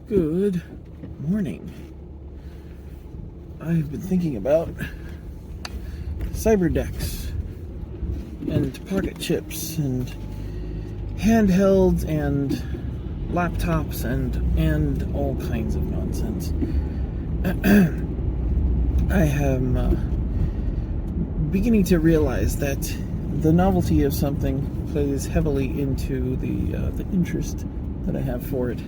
Good morning. I've been thinking about cyberdecks and pocket chips and handhelds and laptops and all kinds of nonsense. I am beginning to realize that the novelty of something plays heavily into the interest that I have for it,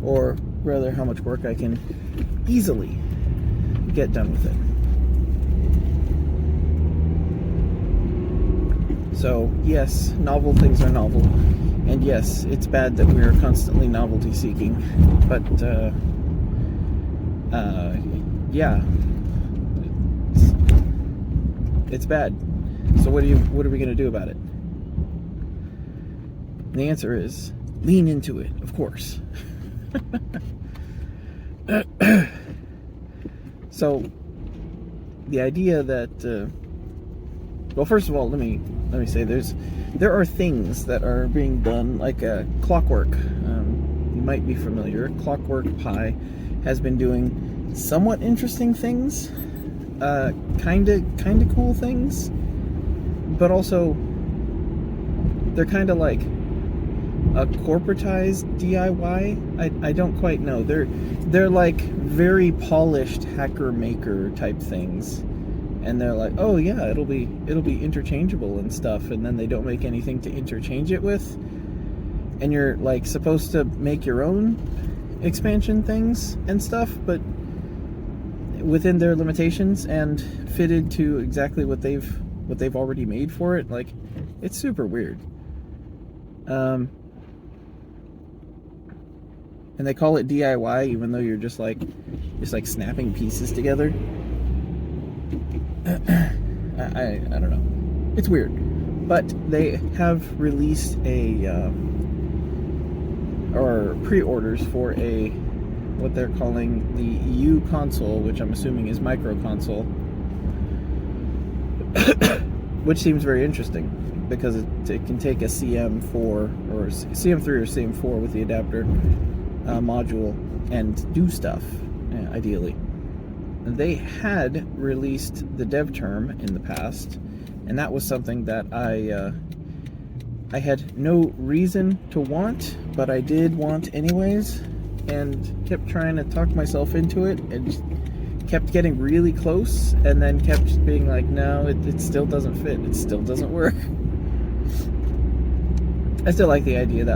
or rather how much work I can easily get done with it. So yes, novel things are novel, and yes, it's bad that we are constantly novelty seeking, but yeah, it's bad. So what are we going to do about it? And the answer is lean into it, of course. So the idea that well, first of all, let me say there are things that are being done like Clockwork. You might be familiar. Clockwork Pi has been doing somewhat interesting things, kind of cool things, but also they're kind of like a corporatized DIY. I don't quite know. They're like very polished hacker maker type things, and they're like, oh yeah, it'll be interchangeable and stuff, and then they don't make anything to interchange it with, and you're like supposed to make your own expansion things and stuff, but within their limitations and fitted to exactly what they've already made for it. Like, it's super weird. And they call it DIY even though you're just like snapping pieces together. I don't know. It's weird. But they have released or pre-orders for what they're calling the U console, which I'm assuming is micro console, which seems very interesting because it can take a CM4 or CM3 or CM4 with the adapter module and do stuff, ideally. They had released the dev term in the past, and that was something that I had no reason to want, but I did want anyways, and kept trying to talk myself into it, and just kept getting really close, and then kept being like, no, it still doesn't fit, it still doesn't work. I still like the idea of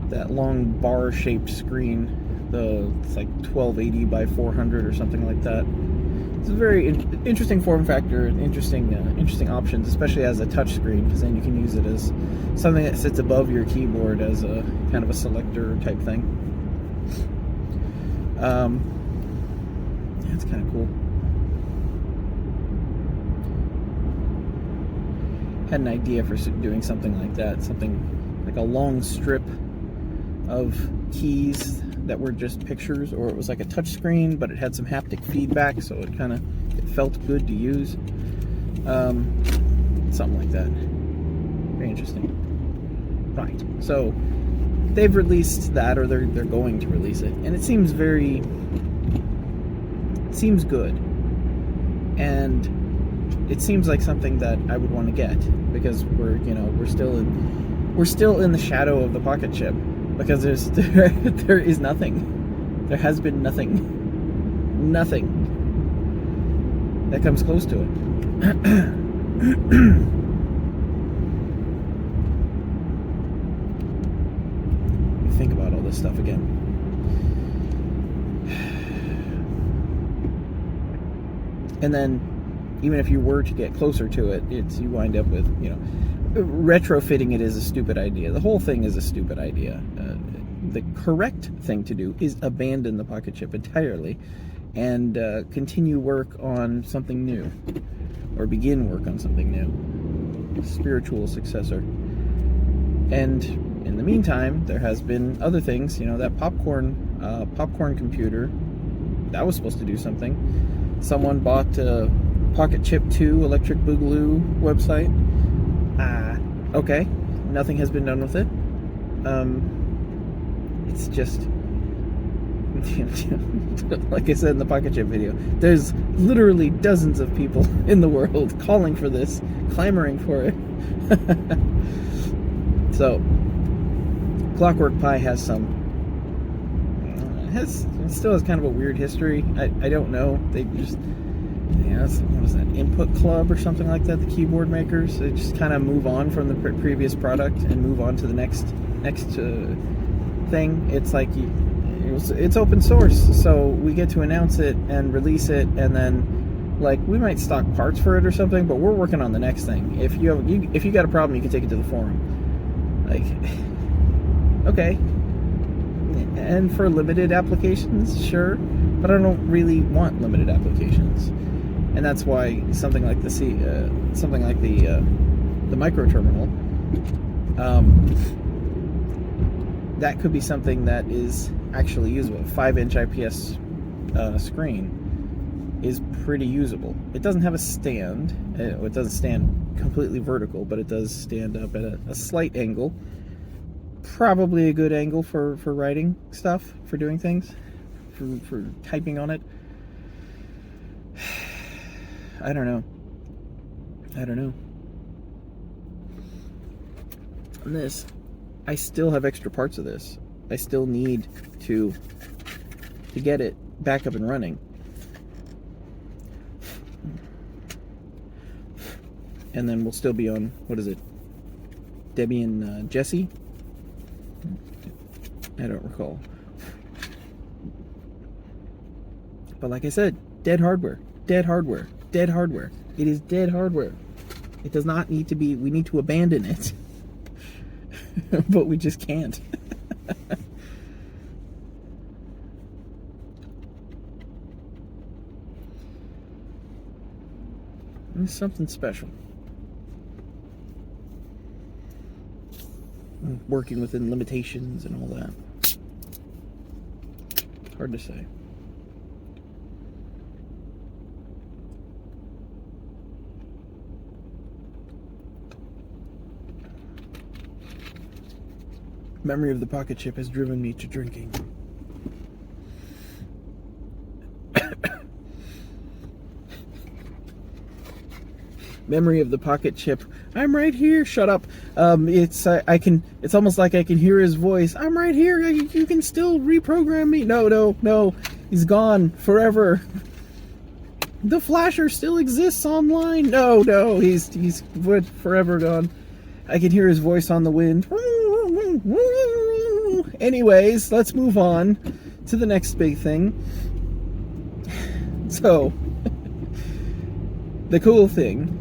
that long bar-shaped screen. It's like 1280 by 400 or something like that. It's a very interesting form factor and interesting options, especially as a touch screen, because then you can use it as something that sits above your keyboard as a kind of a selector type thing. Yeah, it's kind of cool. Had an idea for doing something like that, something like a long strip of keys that were just pictures, or it was like a touch screen but it had some haptic feedback, so it felt good to use. Something like that. Very interesting. Right, so they've released that, or they're going to release it, and it seems good, and it seems like something that I would want to get, because we're still in the shadow of the pocket chip, because there is nothing. There has been nothing that comes close to it. Think about all this stuff again. And then, even if you were to get closer to it, you wind up with, retrofitting it is a stupid idea. The whole thing is a stupid idea. The correct thing to do is abandon the pocket chip entirely and continue work on something new, or begin work on something new, spiritual successor. And in the meantime, there has been other things. That popcorn computer, that was supposed to do something. Someone bought a Pocket Chip 2 Electric Boogaloo website. Okay, nothing has been done with it. It's just, like I said in the pocket chip video, there's literally dozens of people in the world calling for this, clamoring for it. So, Clockwork Pi has some, it still has kind of a weird history. I don't know. They just, what was that, Input Club or something like that, the keyboard makers? They just kind of move on from the previous product and move on to the next thing. It's like it's open source, so we get to announce it and release it, and then like we might stock parts for it or something, but we're working on the next thing. If you got a problem, you can take it to the forum. Like, okay. And for limited applications, sure, but I don't really want limited applications, and that's why something like the micro terminal, that could be something that is actually usable. 5-inch IPS screen is pretty usable. It doesn't have a stand. It doesn't stand completely vertical, but it does stand up at a slight angle. Probably a good angle for writing stuff, for doing things, for typing on it. I don't know. On this, I still have extra parts of this. I still need to get it back up and running. And then we'll still be on, what is it, Debian Jesse? I don't recall. But like I said, dead hardware. It is dead hardware. It does not need to be, we need to abandon it. But we just can't. It's something special. Working within limitations and all that. Hard to say. Memory of the pocket chip has driven me to drinking. Memory of the pocket chip. I'm right here. Shut up. It's almost like I can hear his voice. I'm right here. You can still reprogram me. No. He's gone forever. The flasher still exists online. No. He's forever gone. I can hear his voice on the wind. Anyways, let's move on to the next big thing. So, the cool thing.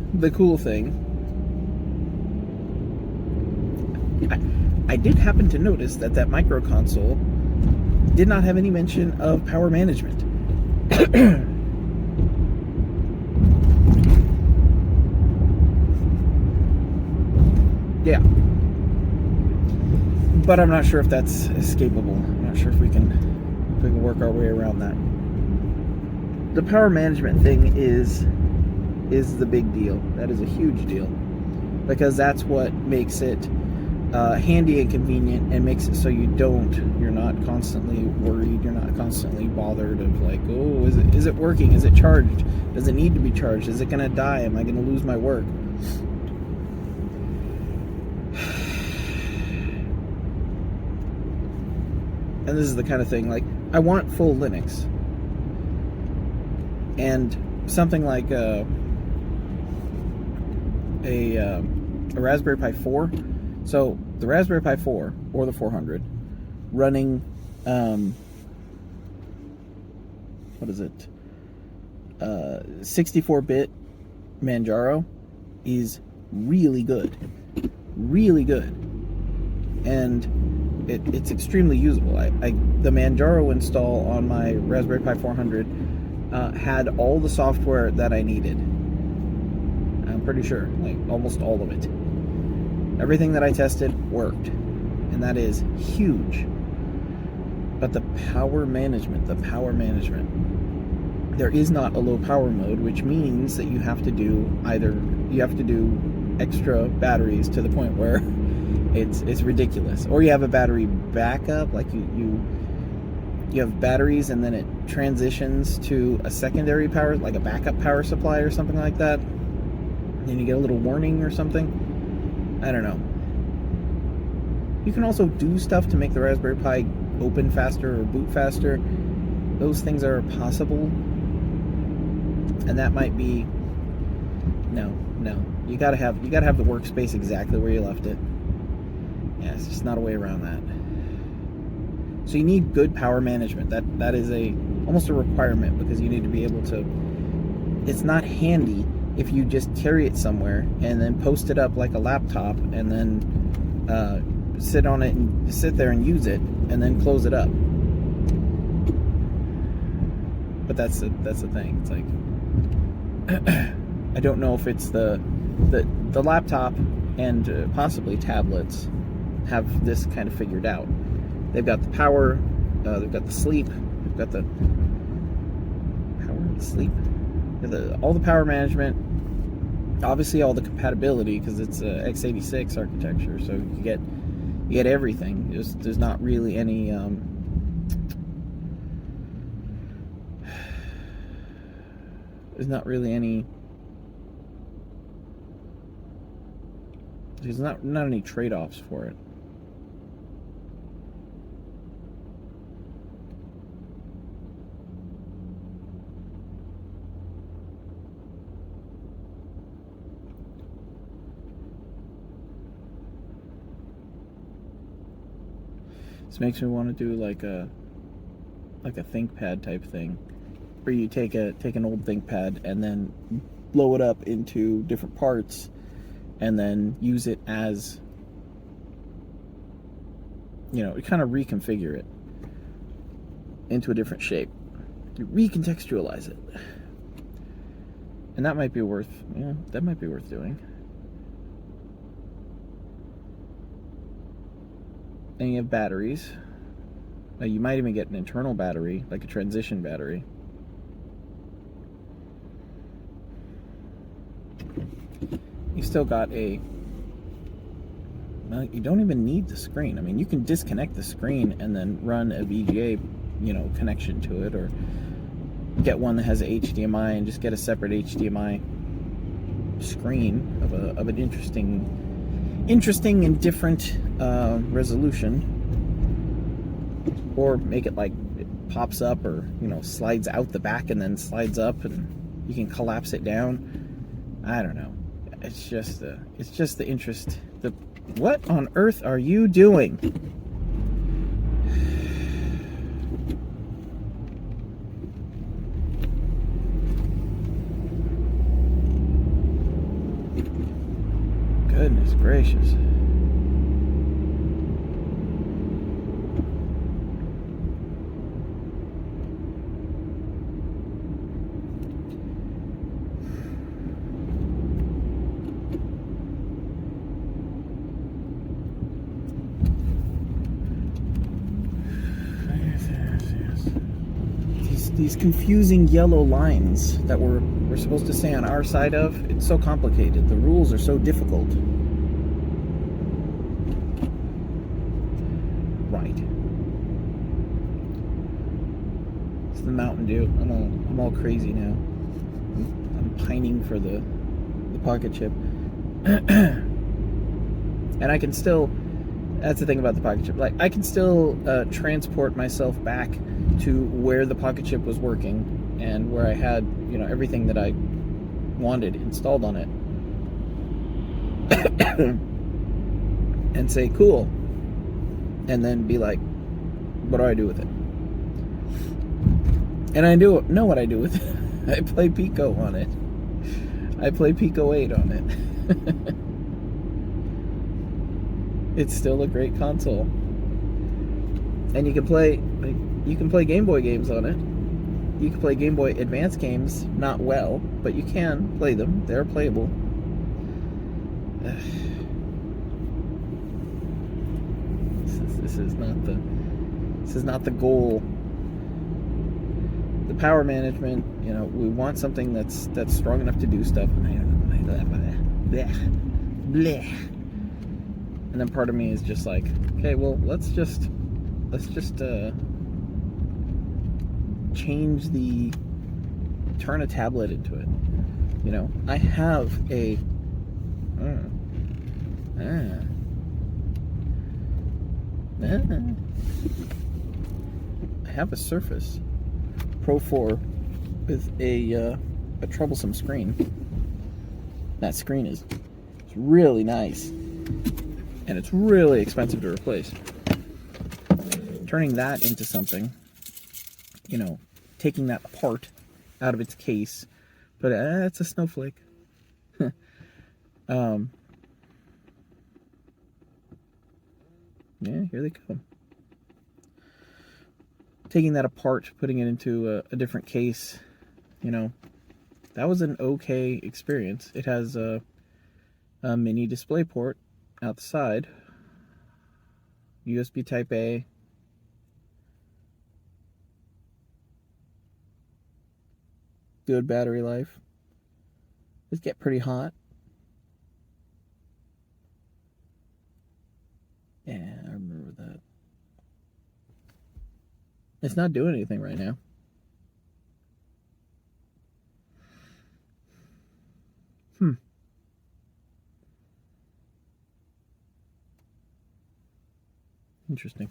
I did happen to notice that micro console did not have any mention of power management. Yeah. But I'm not sure if that's escapable. I'm not sure if we can work our way around that. The power management thing is the big deal. That is a huge deal, because that's what makes it handy and convenient, and makes it so you're not constantly worried, you're not constantly bothered of like, oh, is it working? Is it charged? Does it need to be charged? Is it gonna die? Am I gonna lose my work? And this is the kind of thing, like, I want full Linux. And something like a Raspberry Pi 4. So the Raspberry Pi 4 or the 400 running 64-bit Manjaro is really good, and it's extremely usable. The Manjaro install on my Raspberry Pi 400 had all the software that I needed. I'm pretty sure, like almost all of it. Everything that I tested worked, and that is huge. But the power management, there is not a low power mode, which means that you have to do extra batteries to the point where It's ridiculous. Or you have a battery backup, like you have batteries and then it transitions to a secondary power, like a backup power supply or something like that. And then you get a little warning or something. I don't know. You can also do stuff to make the Raspberry Pi open faster or boot faster. Those things are possible. And that might be no. You gotta have the workspace exactly where you left it. Yeah, it's just not a way around that. So you need good power management. That is almost a requirement, because you need to be able to. It's not handy if you just carry it somewhere and then post it up like a laptop and then sit on it and sit there and use it and then close it up. But that's the thing. It's like I don't know if it's the laptop and possibly tablets have this kind of figured out. They've got the power, they've got the sleep, they've got the power and sleep, all the power management, obviously all the compatibility, because it's x86 architecture, so you get everything. There's not really any there's not any trade-offs for it. This makes me want to do like a ThinkPad type thing, where you take an old ThinkPad and then blow it up into different parts, and then use it as, kind of reconfigure it into a different shape. You recontextualize it, and that might be worth doing. And you have batteries. Now you might even get an internal battery, like a transition battery. You still got you don't even need the screen. I mean, you can disconnect the screen and then run a VGA, connection to it, or get one that has a HDMI and just get a separate HDMI screen of an interesting and different resolution, or make it like it pops up, or slides out the back and then slides up, and you can collapse it down. I don't know. It's just the interest. What on earth are you doing? Goodness gracious. These confusing yellow lines that we're supposed to stay on our side of, it's so complicated. The rules are so difficult. Right. It's the Mountain Dew. I'm all crazy now. I'm pining for the pocket chip. And I can still, that's the thing about the pocket chip, like I can still transport myself back to where the pocket chip was working and where I had, everything that I wanted installed on it. And say, cool. And then be like, what do I do with it? And I do know what I do with it. I play Pico on it. I play Pico 8 on it. It's still a great console. And you can play Game Boy games on it. You can play Game Boy Advance games, not well, but you can play them. They're playable. This is not the goal. The power management, we want something that's strong enough to do stuff. Blech. And then part of me is just like, okay, well, let's just turn a tablet into it. You know, I have a I have a Surface Pro 4 with a troublesome screen. That screen is really nice, and it's really expensive to replace. Turning that into something, you know, taking that apart out of its case, but it's a snowflake. Yeah, here they come. Taking that apart, putting it into a different case, you know, that was an okay experience. It has a mini display port out the side, USB Type A, good battery life. These get pretty hot. Yeah, I remember that. It's not doing anything right now. Interesting.